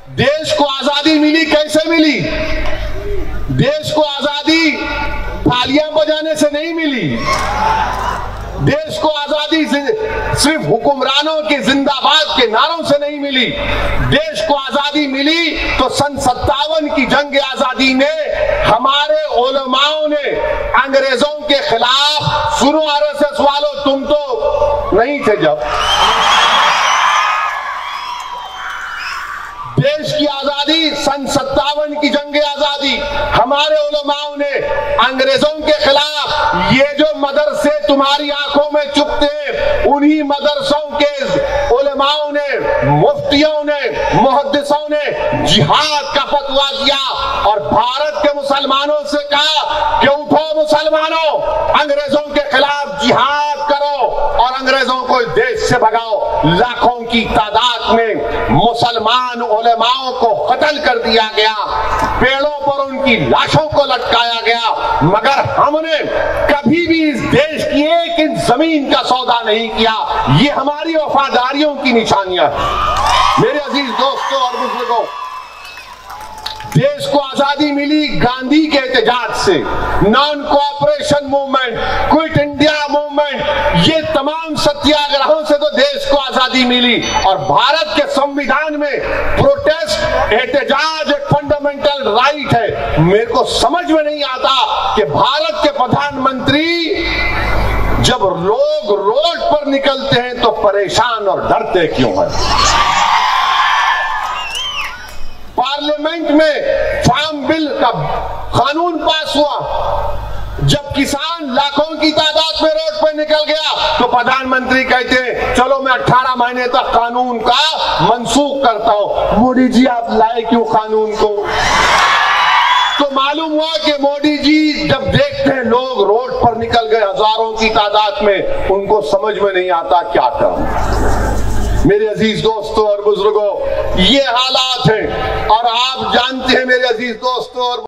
देश को आजादी मिली कैसे मिली? देश को आजादी तालियां बजाने से नहीं मिली। देश को आजादी सिर्फ हुक्मरानों के जिंदाबाद के नारों से नहीं मिली। देश को आजादी मिली तो सन 57 की जंग आजादी में हमारे उलमाओं ने अंग्रेजों के खिलाफ, सुनो आरएसएस वालों, तुम तो नहीं थे जब, देश की आजादी सन 57 की जंग आजादी हमारे उलमाओं ने अंग्रेजों के खिलाफ, ये जो मदरसे तुम्हारी आंखों में चुपते हैं, उन्हीं मदरसों के उलमाओं ने, मुफ्तियों ने, मुहद्दिसों ने जिहाद का फतवा दिया और भारत के मुसलमानों से कहा कि उठो मुसलमानों, अंग्रेजों के खिलाफ जिहाद करो और अंग्रेजों को देश से भगाओ। लाखों की तादाद में मुसलमान उलमाओं को कत्ल कर दिया गया, पेड़ों पर उनकी लाशों को लटकाया गया, मगर हमने कभी भी इस देश की एक इंच जमीन का सौदा नहीं किया। ये हमारी वफादारियों की निशानियां हैं। मेरे अजीज दोस्तों और बुजुर्गों, देश को आजादी मिली गांधी के एहतजाज से, non cooperation movement, quit India movement, ये तमाम सत्याग्रहों से तो देश को आजादी मिली। और भारत के संविधान में प्रोटेस्ट, एहतजाज एक फंडामेंटल राइट है। मेरे को समझ में नहीं आता कि भारत के प्रधानमंत्री जब लोग रोड पर निकलते हैं तो परेशान और डरते क्यों हैं? पार्लियामेंट में फार्म बिल का कानून पास हुआ, जब किसान लाखों की तादाद में रोड पर निकल गया तो प्रधानमंत्री कहते हैं चलो मैं 18 महीने तक कानून का मनसूख करता हूं। मोदी जी आप लाए क्यों कानून को? तो मालूम हुआ कि मोदी जी जब देखते हैं लोग रोड पर निकल गए हजारों की तादाद में, उनको समझ में नहीं आता क्या करें। मेरे अजीज दोस्तों और बुजुर्गों, ये हालात हैं और आप जानते हैं मेरे अजीज दोस्तों और